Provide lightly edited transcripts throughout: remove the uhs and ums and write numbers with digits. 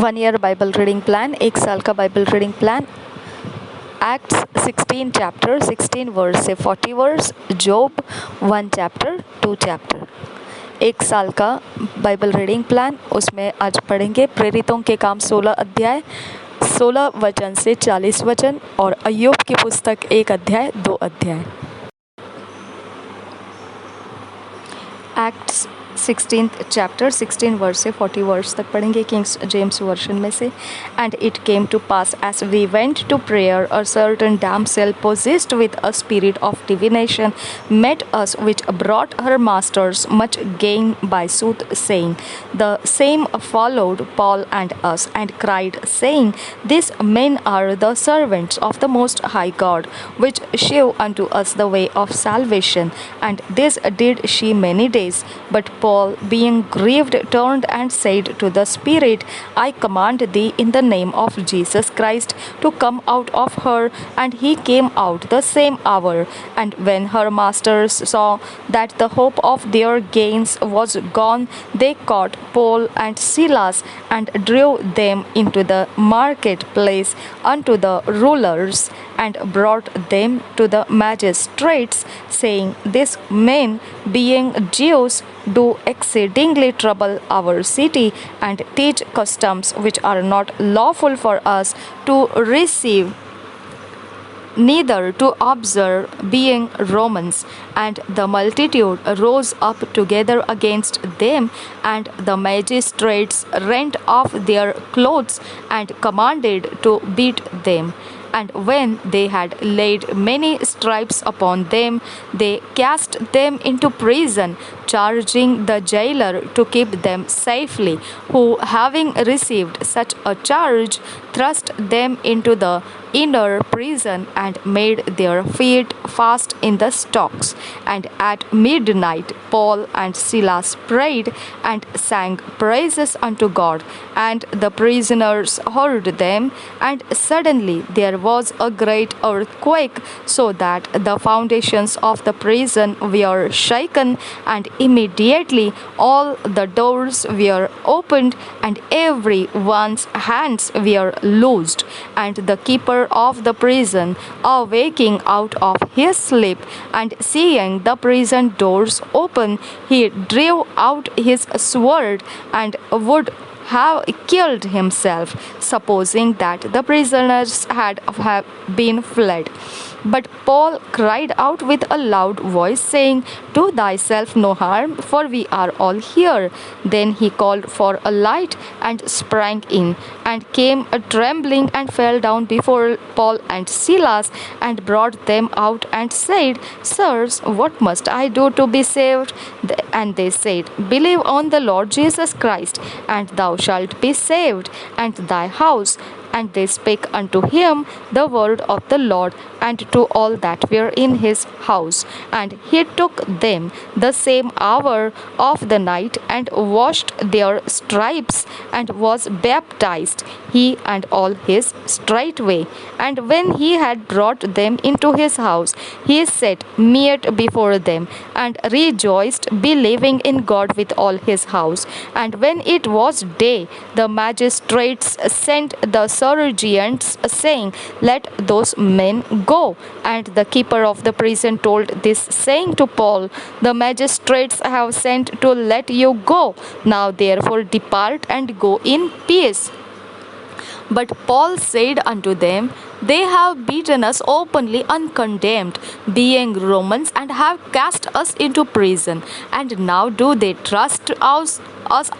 1 year Bible reading plan, 1 साल का Bible reading plan. Acts 16 chapter 16 verse से 40 verse, job 1 chapter 2 chapter. 1 साल का बाइबल रीडिंग प्लान, उसमें आज पढ़ेंगे प्रेरितों के काम 16 अध्याय 16 वचन से 40 वचन और अय्यूब की पुस्तक 1 अध्याय 2 अध्याय। एक्ट्स 16th चैप्टर 16 वर्स से 40 वर्स तक पढ़ेंगे किंग्स जेम्स वर्जन में से। And it came to pass as we went to prayer a certain damsel possessed with a spirit of divination met us, which brought her masters much gain by soothsaying. The same followed Paul and us, and cried, saying, These men are the servants of the Most High God, which shew unto us the way of salvation. And this did she many days. But Paul, being grieved, turned and said to the Spirit, I command thee in the name of Jesus Christ to come out of her. And he came out the same hour. And when her masters saw that the hope of their gains was gone, they caught Paul and Silas and drew them into the marketplace unto the rulers and brought them to the magistrates, saying, These men, being Jews, do exceedingly trouble our city and teach customs which are not lawful for us to receive, neither to observe, being Romans. And the multitude rose up together against them, and the magistrates rent off their clothes and commanded to beat them. And when they had laid many stripes upon them, they cast them into prison, charging the jailer to keep them safely, who, having received such a charge, thrust them into the inner prison and made their feet fast in the stocks. And at midnight Paul and Silas prayed and sang praises unto God. And the prisoners heard them, and suddenly there was a great earthquake, so that the foundations of the prison were shaken, and immediately all the doors were opened, and every one's hands were loosed. And the keeper of the prison, awaking out of his sleep, and seeing the prison doors open, he drew out his sword and would have killed himself, supposing that the prisoners had been fled. But Paul cried out with a loud voice, saying, Do thyself no harm, for we are all here. Then he called for a light and sprang in, and came trembling and fell down before Paul and Silas, and brought them out and said, Sirs, what must I do to be saved? And they said, Believe on the Lord Jesus Christ, and thou shalt be saved, and thy house. And they spake unto him the word of the Lord, and to all that were in his house. And he took them the same hour of the night, and washed their stripes, and was baptized, he and all his straightway. And when he had brought them into his house, he set meat before them, and rejoiced, believing in God with all his house. And when it was day, the magistrates sent the sergeants, saying, Let those men go. And the keeper of the prison told this saying to Paul, The magistrates have sent to let you go. Now therefore depart and go in peace. But Paul said unto them, They have beaten us openly uncondemned, being Romans, and have cast us into prison. And now do they thrust us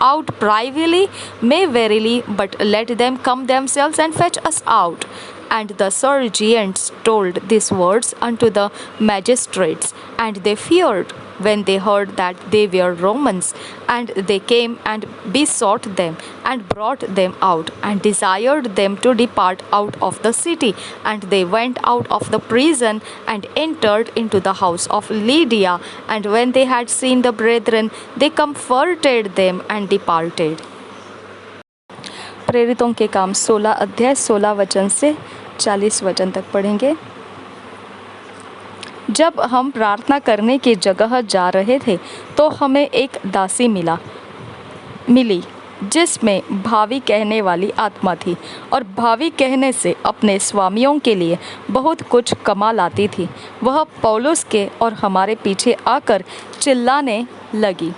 out privily? Nay, verily, but let them come themselves and fetch us out. And the sergeants told these words unto the magistrates, and they feared when they heard that they were Romans. And they came and besought them, and brought them out, and desired them to depart out of the city. And they went out of the prison, and entered into the house of Lydia. And when they had seen the brethren, they comforted them and departed. प्रेरितों के काम 16 अध्याय 16 वचन से 40 वचन तक पढ़ेंगे। जब हम प्रार्थना करने की जगह जा रहे थे, तो हमें एक दासी मिली। जिसमें भावी कहने वाली आत्मा थी और भावी कहने से अपने स्वामियों के लिए बहुत कुछ कमा लाती थी। वह पौलुस के और हमारे पीछे आकर चिल्लाने लगी,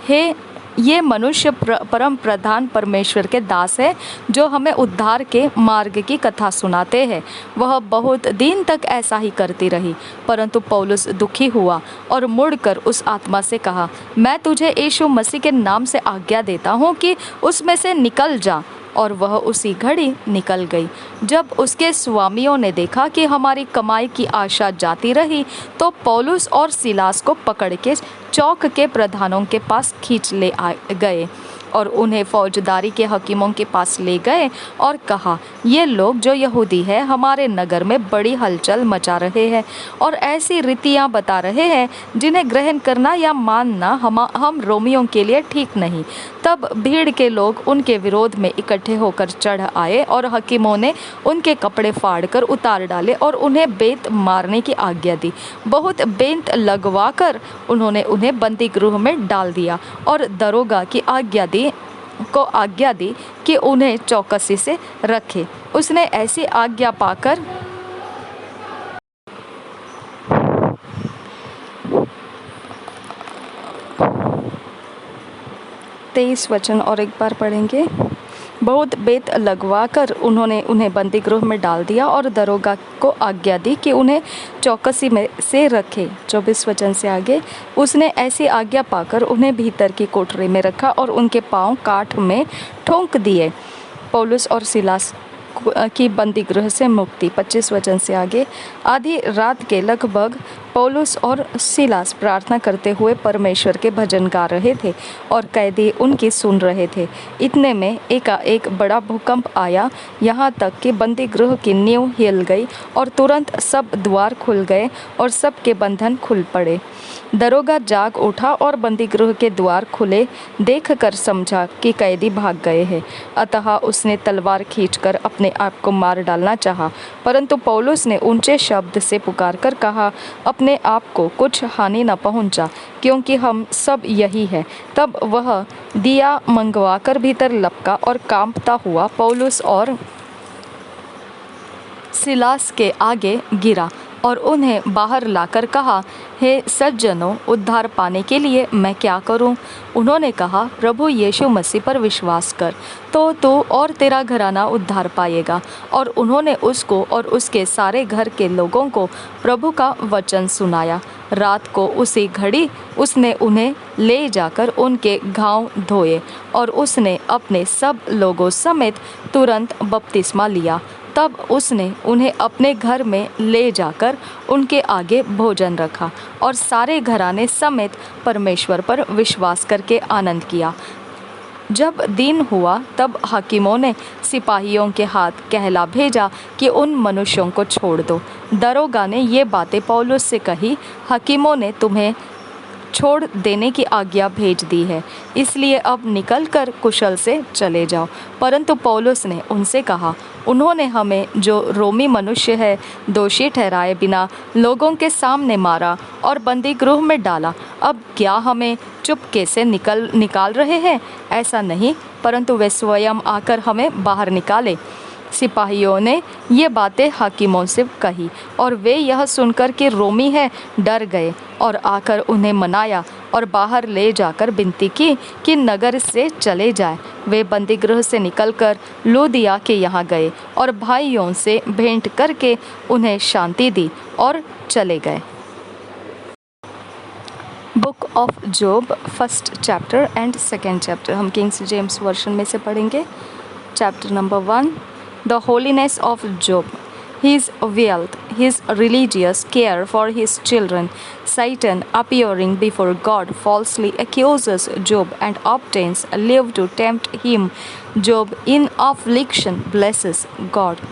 हे ये मनुष्य परम प्रधान परमेश्वर के दास है जो हमें उद्धार के मार्ग की कथा सुनाते हैं। वह बहुत दिन तक ऐसा ही करती रही, परंतु पौलुस दुखी हुआ और मुड़कर उस आत्मा से कहा, मैं तुझे यीशु मसीह के नाम से आज्ञा देता हूँ कि उसमें से निकल जा। और वह उसी घड़ी निकल गई। जब उसके स्वामियों ने देखा कि हमारी कमाई की आशा जाती रही, तो पौलुस और सीलास को पकड़ के चौक के प्रधानों के पास खींच ले गए और उन्हें फौजदारी के हकीमों के पास ले गए और कहा, ये लोग जो यहूदी है हमारे नगर में बड़ी हलचल मचा रहे हैं और ऐसी रीतियां बता रहे हैं जिन्हें ग्रहण करना या मानना हम रोमियों के लिए ठीक नहीं। तब भीड़ के लोग उनके विरोध में इकट्ठे होकर चढ़ आए और हकीमों ने उनके कपड़े फाड़कर उतार डाले और उन्हें बेंत मारने की आज्ञा दी। बहुत बेंत लगवाकर उन्होंने उन्हें बंदी गृह में डाल दिया और दरोगा की आज्ञा दी कि उन्हें चौकसी से रखे। उसने ऐसी आज्ञा पाकर 23 वचन और एक बार पढ़ेंगे। बहुत बेत लगवाकर उन्होंने उन्हें बंदी गृह में डाल दिया और दरोगा को आज्ञा दी कि उन्हें चौकसी में से रखे। 24 वचन से आगे, उसने ऐसी आज्ञा पाकर उन्हें भीतर की कोठरी में रखा और उनके पांव काठ में ठोंक दिए। पौलुस और सीलास की बंदी गृह से मुक्ति। 25 वचन से आगे, आधी रात के लगभग पौलुस और सीलास प्रार्थना करते हुए परमेश्वर के भजन गा रहे थे और कैदी उनकी सुन रहे थे। इतने में एकाएक बड़ा भूकंप आया, यहाँ तक कि बंदी गृह की नींव हिल गई और तुरंत सब द्वार खुल गए और सब के बंधन खुल पड़े। दरोगा जाग उठा और बंदी गृह के द्वार खुले देखकर समझा कि कैदी भाग गए हैं। अतः उसने तलवार खींचकर अपने आप को मार डालना चाहा, परंतु पौलुस ने ऊंचे शब्द से पुकारकर कहा, अपने आप को कुछ हानि न पहुंचा, क्योंकि हम सब यही है। तब वह दिया मंगवाकर भीतर लपका और कांपता हुआ पौलुस और सीलास के आगे गिरा और उन्हें बाहर लाकर कहा, हे सज्जनों, उद्धार पाने के लिए मैं क्या करूं? उन्होंने कहा, प्रभु यीशु मसीह पर विश्वास कर, तो तू और तेरा घराना उद्धार पाएगा। और उन्होंने उसको और उसके सारे घर के लोगों को प्रभु का वचन सुनाया। रात को उसी घड़ी उसने उन्हें ले जाकर उनके घाव धोए और उसने अपने सब लोगों समेत तुरंत बपतिस्मा लिया। तब उसने उन्हें अपने घर में ले जाकर उनके आगे भोजन रखा और सारे घराने समेत परमेश्वर पर विश्वास करके आनंद किया। जब दिन हुआ तब हाकिमों ने सिपाहियों के हाथ कहला भेजा कि उन मनुष्यों को छोड़ दो। दरोगा ने ये बातें पौलुस से कही, हाकिमों ने तुम्हें छोड़ देने की आज्ञा भेज दी है, इसलिए अब निकलकर कुशल से चले जाओ। परंतु पौलुस ने उनसे कहा, उन्होंने हमें जो रोमी मनुष्य है दोषी ठहराए बिना लोगों के सामने मारा और बंदी गृह में डाला। अब क्या हमें चुपके से निकाल रहे हैं? ऐसा नहीं, परंतु वे स्वयं आकर हमें बाहर निकाले। सिपाहियों ने ये बातें हाकिमों से कही और वे यह सुनकर कि रोमी है डर गए और आकर उन्हें मनाया और बाहर ले जाकर विनती की कि नगर से चले जाए। वे बंदी गृह से निकलकर लूदिया के यहाँ गए और भाइयों से भेंट करके उन्हें शांति दी और चले गए। Book of job, 1st chapter and 2nd chapter हम किंग्स जेम्स वर्शन में से पढ़ेंगे। Chapter number 1, The holiness of Job, his wealth, his religious care for his children. Satan, appearing before God, falsely accuses Job and obtains leave to tempt him. Job, in affliction, blesses God.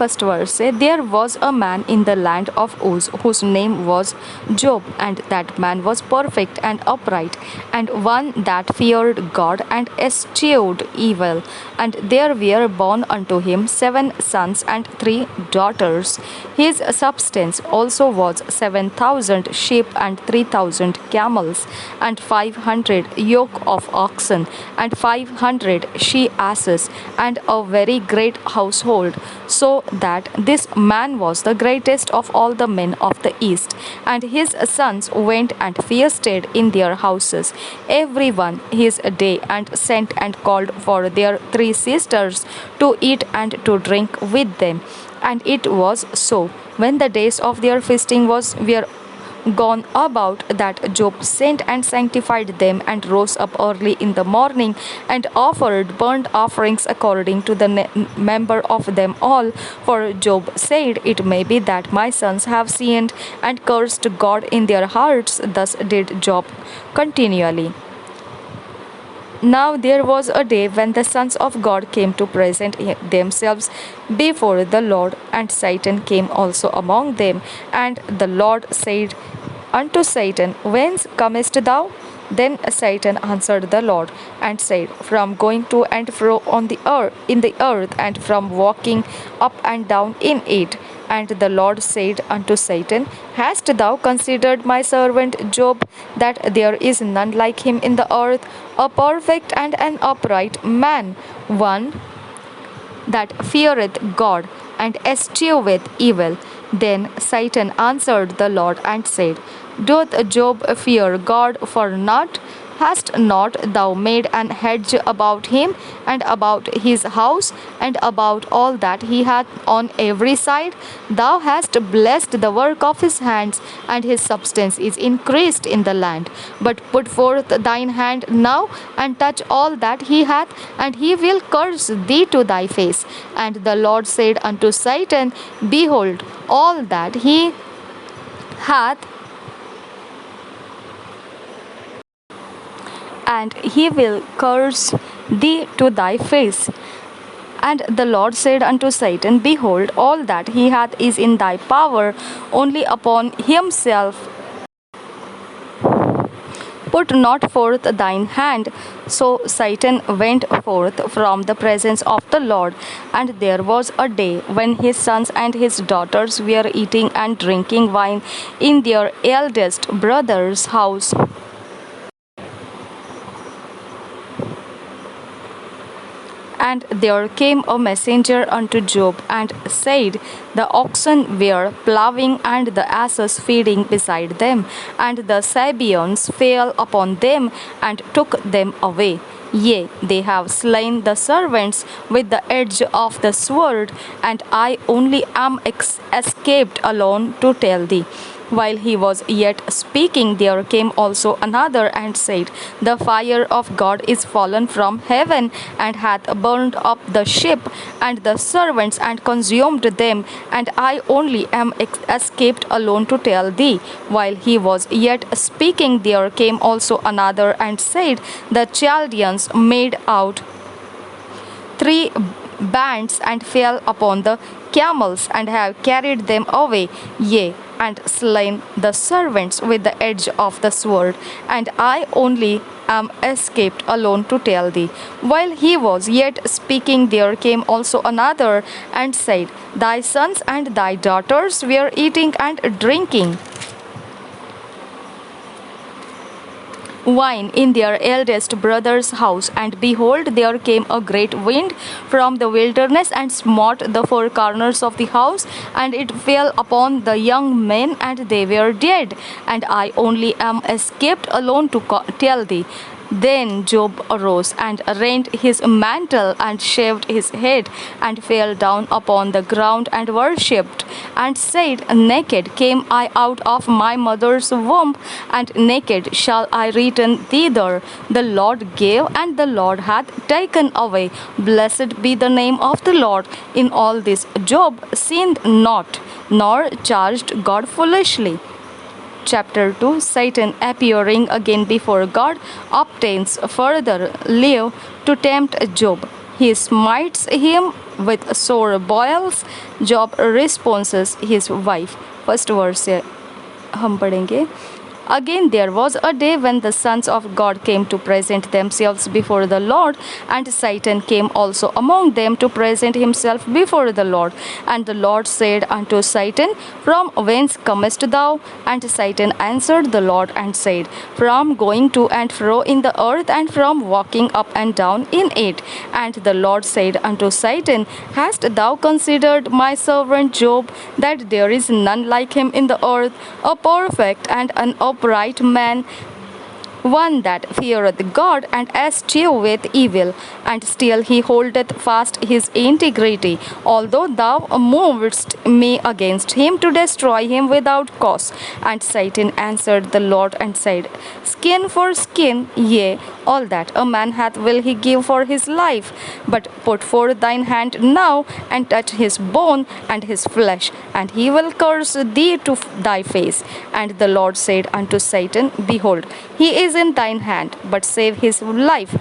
first verse say, there was a man in the land of Uz whose name was Job, and that man was perfect and upright, and one that feared God and eschewed evil. And there were born unto him 7 sons and 3 daughters. His substance also was 7,000 sheep and 3,000 camels, and 500 yoke of oxen, and 500 she asses, and a very great household, so that this man was the greatest of all the men of the east. And his sons went and feasted in their houses, every one his day, and sent and called for their 3 sisters to eat and to drink with them. And it was so, when the days of their feasting were gone about, that Job sent and sanctified them, and rose up early in the morning, and offered burnt offerings according to the number of them all. For Job said, it may be that my sons have sinned and cursed God in their hearts. Thus did Job continually. Now there was a day when the sons of God came to present themselves before the Lord, and Satan came also among them. And the Lord said unto Satan, whence comest thou? Then Satan answered the Lord and said, from going to and fro on the earth, in the earth, and from walking up and down in it. And the Lord said unto Satan, hast thou considered my servant Job, that there is none like him in the earth, a perfect and an upright man, one that feareth God and escheweth evil? Then Satan answered the Lord and said, doth Job fear God for naught? Hast not thou made an hedge about him, and about his house, and about all that he hath on every side? Thou hast blessed the work of his hands, and his substance is increased in the land. But put forth thine hand now, and touch all that he hath, and he will curse thee to thy face. And the Lord said unto Satan, behold, all that he hath, and he will curse thee to thy face. And the Lord said unto Satan, behold, all that he hath is in thy power, only upon himself put not forth thine hand. So Satan went forth from the presence of the Lord. And there was a day when his sons and his daughters were eating and drinking wine in their eldest brother's house. And there came a messenger unto Job, and said, the oxen were plowing, and the asses feeding beside them, and the Sabeans fell upon them, and took them away. Yea, they have slain the servants with the edge of the sword, and I only am escaped alone to tell thee. While he was yet speaking, there came also another and said, the fire of God is fallen from heaven, and hath burned up the ship and the servants, and consumed them, and I only am escaped alone to tell thee. While he was yet speaking, there came also another and said, the Chaldeans made out 3 bands, and fell upon the camels, and have carried them away, yea, and slain the servants with the edge of the sword, and I only am escaped alone to tell thee. While he was yet speaking, there came also another and said, thy sons and thy daughters were eating and drinking wine in their eldest brother's house, and behold, there came a great wind from the wilderness, and smote the 4 corners of the house, and it fell upon the young men, and they were dead, and I only am escaped alone to tell thee. Then Job arose and rent his mantle, and shaved his head, and fell down upon the ground, and worshipped, and said, naked came I out of my mother's womb, and naked shall I return thither. The Lord gave, and the Lord hath taken away. Blessed be the name of the Lord. In all this Job sinned not, nor charged God foolishly. Chapter 2. Satan, appearing again before God, obtains further leave to tempt Job. he smites him with sore boils. Job responses his wife. First verse से हम पढ़ेंगे. Again there was a day when the sons of God came to present themselves before the Lord, and Satan came also among them to present himself before the Lord. And the Lord said unto Satan, From whence comest thou? And Satan answered the Lord and said, From going to and fro in the earth, and from walking up and down in it. And the Lord said unto Satan, Hast thou considered my servant Job, that there is none like him in the earth, a perfect and an upright man, one that feareth God and escheweth evil, and still he holdeth fast his integrity. Although thou movest me against him to destroy him without cause. And Satan answered the Lord and said, Skin for skin, yea, all that a man hath will he give for his life. But put forth thine hand now, and touch his bone and his flesh, and he will curse thee to thy face. And the Lord said unto Satan, Behold, he is in thine hand, but save his life.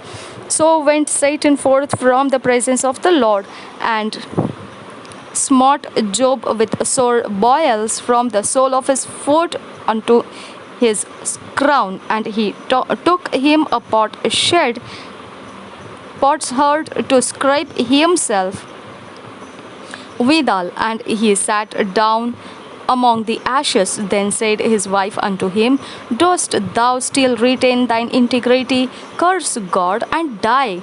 So went Satan forth from the presence of the Lord, and smote Job with sore boils from the sole of his foot unto his crown. And he took him a potsherd to scrape himself withal, and he sat down among the ashes. Then said his wife unto him, Dost thou still retain thine integrity? Curse God and die.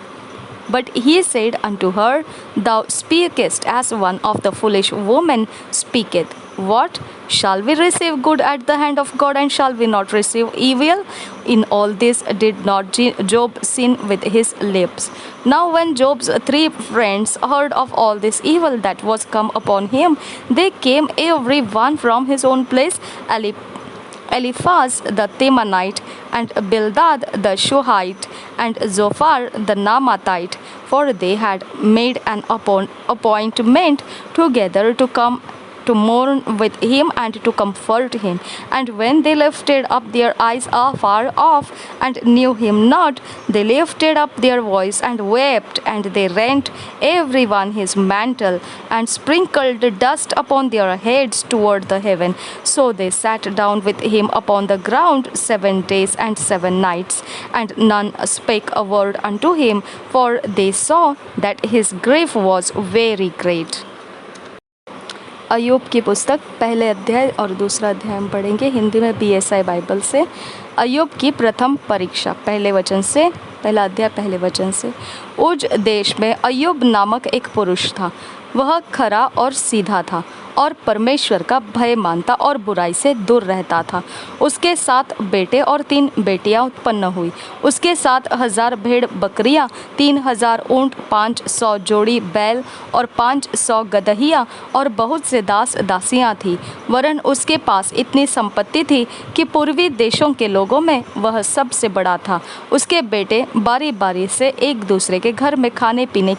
But he said unto her, Thou speakest as one of the foolish women speaketh. What? Shall we receive good at the hand of God, and shall we not receive evil? In all this did not Job sin with his lips. Now when Job's 3 friends heard of all this evil that was come upon him, they came every one from his own place. Eliphaz the Temanite, and Bildad the Shuhite, and Zophar the Naamathite, for they had made an appointment together to come to mourn with him and to comfort him. And when they lifted up their eyes afar off and knew him not, they lifted up their voice and wept, and they rent every one his mantle, and sprinkled dust upon their heads toward the heaven. So they sat down with him upon the ground 7 days and 7 nights, and none spake a word unto him, for they saw that his grief was very great. अय्यूब की पुस्तक पहले अध्याय और दूसरा अध्याय हम पढ़ेंगे हिंदी में BSI बाइबल से. अय्यूब की प्रथम परीक्षा, पहले वचन से, पहला अध्याय पहले वचन से. उज देश में अय्यूब नामक एक पुरुष था. वह खरा और सीधा था और परमेश्वर का भय मानता और बुराई से दूर रहता था. उसके 7 बेटे और 3 बेटियां उत्पन्न हुई. उसके 7,000 भेड़ बकरियां, 3,000 ऊंट, 500 जोड़ी बैल और 500 गदहियां और बहुत से दास दासियां थी. वरन उसके पास इतनी संपत्ति थी कि पूर्वी देशों के लोगों में वह सबसे बड़ा था. उसके बेटे बारी बारी से एक दूसरे के घर में खाने पीने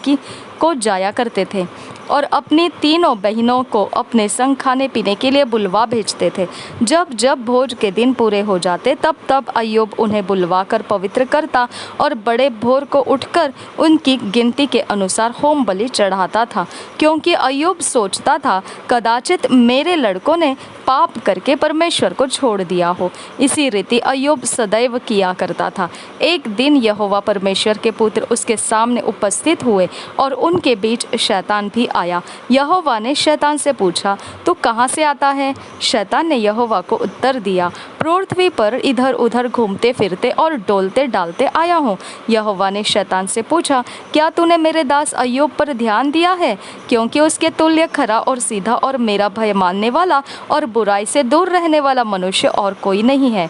को जाया करते थे और अपनी तीनों बहनों को अपने संग खाने पीने के लिए बुलवा भेजते थे. जब जब भोज के दिन पूरे हो जाते तब तब अय्यूब उन्हें बुलवाकर पवित्र करता और बड़े भोर को उठकर उनकी गिनती के अनुसार होम बलि चढ़ाता था, क्योंकि अय्यूब सोचता था कदाचित मेरे लड़कों ने पाप करके परमेश्वर को छोड़ दिया हो. इसी रीति अय्यूब सदैव किया करता था. एक दिन यहोवा परमेश्वर के पुत्र उसके सामने उपस्थित हुए और उनके बीच शैतान भी आया. यहोवा ने शैतान से पूछा, तू कहाँ से आता है? शैतान ने यहोवा को उत्तर दिया, पृथ्वी पर इधर उधर घूमते फिरते और डोलते डालते आया हूँ. यहोवा ने शैतान से पूछा, क्या तूने मेरे दास अय्यूब पर ध्यान दिया है? क्योंकि उसके तुल्य खरा और सीधा और मेरा भय मानने वाला और बुराई से दूर रहने वाला मनुष्य और कोई नहीं है.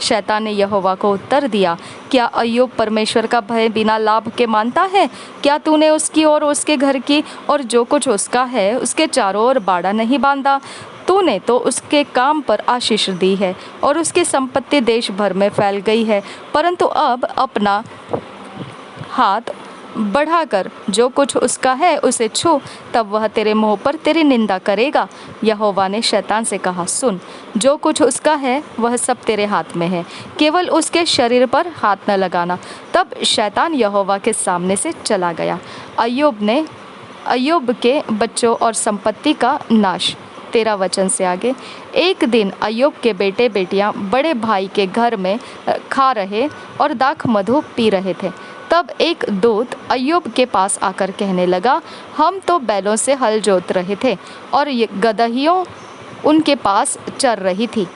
शैतान ने यहोवा को उत्तर दिया, क्या अय्यूब परमेश्वर का भय बिना लाभ के मानता है? क्या तूने उसकी और उसके घर की और जो कुछ उसका है उसके चारों ओर बाड़ा नहीं बांधा? तूने तो उसके काम पर आशीष दी है और उसकी संपत्ति देश भर में फैल गई है. परंतु अब अपना हाथ बढ़ाकर जो कुछ उसका है उसे छू, तब वह तेरे मुंह पर तेरी निंदा करेगा। यहोवा ने शैतान से कहा, सुन, जो कुछ उसका है वह सब तेरे हाथ में है, केवल उसके शरीर पर हाथ न लगाना। तब शैतान यहोवा के सामने से चला गया। अय्यूब के बच्चों और संपत्ति का नाश। 13 वचन से आगे। एक दिन अय्यूब के बेटे बेटियां बड़े भाई के घर में खा रहे और दाख मधु पी रहे थे। तब एक दूत अय्यूब के पास आकर कहने लगा, हम तो बैलों से हल जोत रहे थे और ये गदहियों उनके पास चर रही थी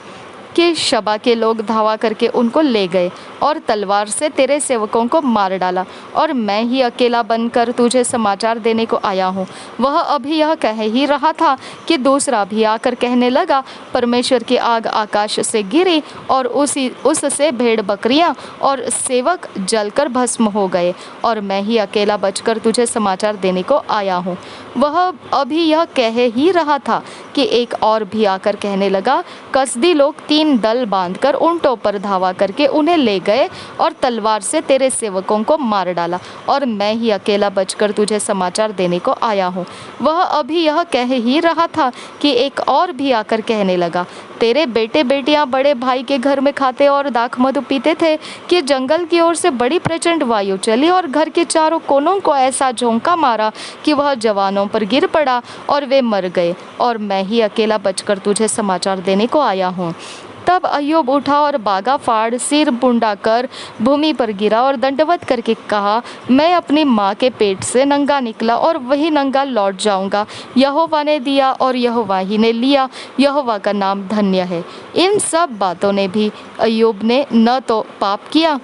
कि शबा के लोग धावा करके उनको ले गए और तलवार से तेरे सेवकों को मार डाला, और मैं ही अकेला बनकर तुझे समाचार देने को आया हूँ। वह अभी यह कह ही रहा था कि दूसरा भी आकर कहने लगा, परमेश्वर की आग आकाश से गिरी और उससे भेड़ बकरियाँ और सेवक जलकर भस्म हो गए, और मैं ही अकेला बचकर तुझे समाचार देने को आया हूँ। वह अभी यह कह ही रहा था कि एक और भी आकर कहने लगा, कसदी लोग 3 दल बांधकर ऊंटों पर धावा करके उन्हें ले गए और तलवार से तेरे सेवकों को मार डाला, और मैं ही अकेला बचकर तुझे समाचार देने को आया हूँ। वह अभी यह कह ही रहा था कि एक और भी आकर कहने लगा, तेरे बेटे बेटियां बड़े भाई के घर में खाते और दाख मधु पीते थे कि जंगल की ओर से बड़ी प्रचंड वायु चली और घर के चारों कोनों को ऐसा झोंका मारा कि वह जवानों पर गिर पड़ा और वे मर गए, और मैं ही अकेला बचकर तुझे समाचार देने को आया हूँ। तब अय्यूब उठा और बागा फाड़ सिर मुंडा कर भूमि पर गिरा और दंडवत करके कहा, मैं अपनी माँ के पेट से नंगा निकला और वही नंगा लौट जाऊंगा। यहोवा ने दिया और यहोवा ही ने लिया, यहोवा का नाम धन्य है। इन सब बातों ने भी अय्यूब ने न तो पाप किया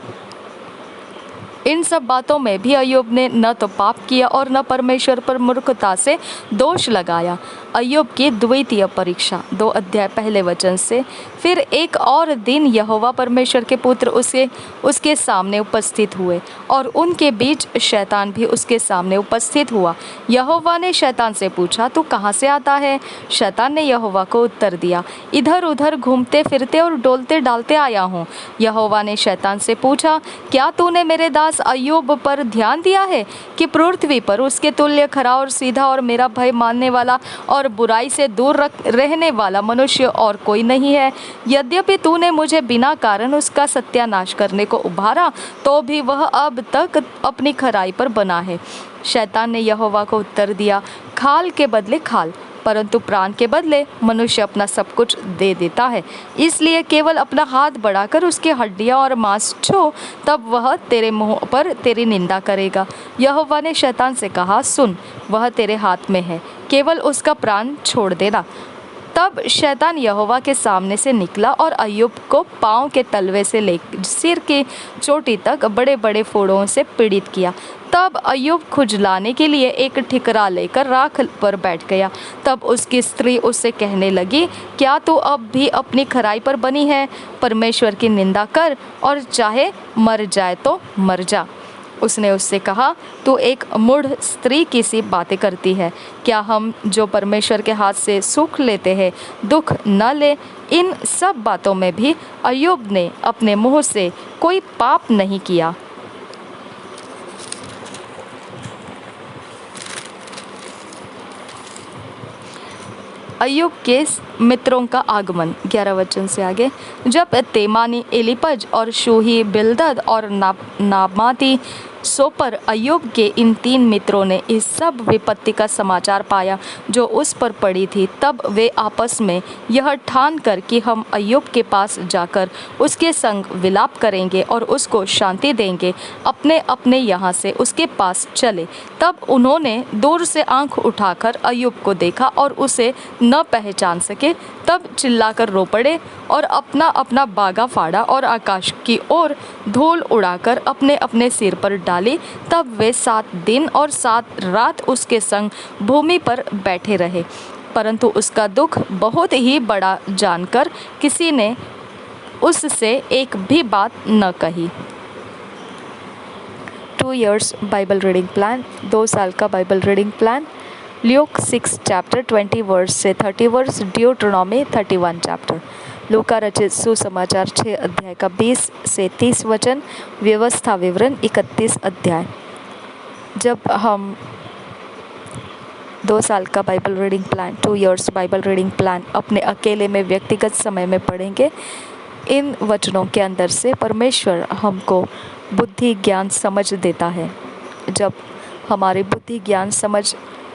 इन सब बातों में भी अय्यूब ने न तो पाप किया और न परमेश्वर पर मूर्खता से दोष लगाया। अय्यूब की द्वितीय परीक्षा 2 अध्याय पहले वचन से। फिर एक और दिन यहोवा परमेश्वर के पुत्र उसके सामने उपस्थित हुए, और उनके बीच शैतान भी उसके सामने उपस्थित हुआ। यहोवा ने शैतान से पूछा, तू कहाँ से आता है? शैतान ने यहोवा को उत्तर दिया, इधर उधर घूमते फिरते और डोलते डालते आया हूँ। यहोवा ने शैतान से पूछा, क्या तूने मेरे दास अय्यूब पर ध्यान दिया है कि पृथ्वी पर उसके तुल्य खरा और सीधा और मेरा भय मानने वाला और बुराई से दूर रहने वाला मनुष्य और कोई नहीं है? यद्यपि तूने मुझे बिना कारण उसका सत्यानाश करने को उभारा, तो भी वह अब तक अपनी खराई पर बना है। शैतान ने यहोवा को उत्तर दिया, खाल के बदले खाल, परंतु प्राण के बदले मनुष्य अपना सब कुछ दे देता है। इसलिए केवल अपना हाथ बढ़ाकर उसकी हड्डियां और मांस छू, तब वह तेरे मुंह पर तेरी निंदा करेगा। यहोवा ने शैतान से कहा, सुन, वह तेरे हाथ में है, केवल उसका प्राण छोड़ देना। तब शैतान यहोवा के सामने से निकला और अय्यूब को पाँव के तलवे से लेकर सिर की चोटी तक बड़े बड़े फोड़ों से पीड़ित किया। तब अय्यूब खुजलाने के लिए एक ठिकरा लेकर राख पर बैठ गया। तब उसकी स्त्री उससे कहने लगी, क्या तू अब भी अपनी खराई पर बनी है? परमेश्वर की निंदा कर और चाहे मर जाए तो मर जा। उसने उससे कहा, तू एक मूढ़ स्त्री की सी बातें करती है। क्या हम जो परमेश्वर के हाथ से सुख लेते हैं दुख न ले? इन सब बातों में भी अय्यूब ने अपने मुंह से कोई पाप नहीं किया। अय्यूब के मित्रों का आगमन 11 वचन से आगे। जब तेमानी एलीपज और शूही बिल्दद और नामाती सोपर अय्यूब के इन 3 मित्रों ने इस सब विपत्ति का समाचार पाया जो उस पर पड़ी थी, तब वे आपस में यह ठान कर कि हम अय्यूब के पास जाकर उसके संग विलाप करेंगे और उसको शांति देंगे, अपने अपने यहाँ से उसके पास चले। तब उन्होंने दूर से आंख उठाकर अय्यूब को देखा और उसे न पहचान सके। तब चिल्लाकर रो पड़े और अपना अपना बागा फाड़ा और आकाश की ओर धूल उड़ाकर अपने अपने सिर पर डाली। तब वे 7 दिन और 7 रात उसके संग भूमि पर बैठे रहे, परंतु उसका दुख बहुत ही बड़ा जानकर किसी ने उससे एक भी बात न कही। 2 years बाइबल रीडिंग प्लान, 2 साल का Bible reading plan. Luke 6 chapter 20 verse से 30 वर्स, ड्यूट्रोनॉमी 31 चैप्टर। लूका रचित सुसमाचार 6 अध्याय का 20 से 30 वचन, व्यवस्था विवरण 31 अध्याय। जब हम 2 साल का Bible reading plan, 2 years Bible reading plan अपने अकेले में व्यक्तिगत समय में पढ़ेंगे, इन वचनों के अंदर से परमेश्वर हमको बुद्धि ज्ञान समझ देता है। जब हमारी बुद्धि ज्ञान समझ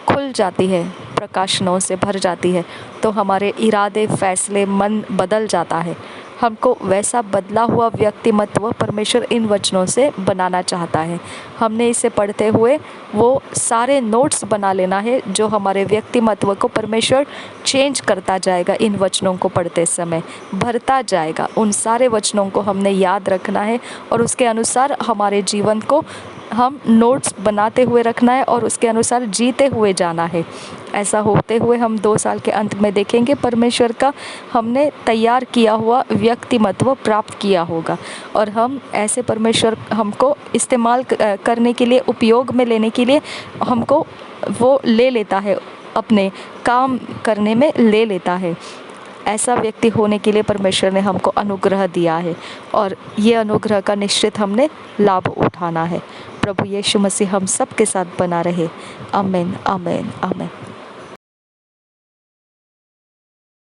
खुल जाती है, प्रकाशनों से भर जाती है, तो हमारे इरादे, फैसले, मन बदल जाता है। हमको वैसा बदला हुआ व्यक्तिमत्व परमेश्वर इन वचनों से बनाना चाहता है। हमने इसे पढ़ते हुए वो सारे नोट्स बना लेना है जो हमारे व्यक्तिमत्व को परमेश्वर चेंज करता जाएगा। इन वचनों को पढ़ते समय भरता जाएगा। उन सारे वचनों को हमने याद रखना है और उसके अनुसार हमारे जीवन को हम नोट्स बनाते हुए रखना है और उसके अनुसार जीते हुए जाना है। ऐसा होते हुए हम 2 साल के अंत में देखेंगे परमेश्वर का हमने तैयार किया हुआ व्यक्तिमत्व प्राप्त किया होगा और हम ऐसे परमेश्वर हमको इस्तेमाल करने के लिए, उपयोग में लेने के लिए हमको वो ले लेता है, अपने काम करने में ले लेता है। ऐसा व्यक्ति होने के लिए परमेश्वर ने हमको अनुग्रह दिया है और ये अनुग्रह का निश्चित हमने लाभ उठाना है। प्रभु यीशु मसीह हम सब के साथ बना रहे। आमीन, आमीन, आमीन।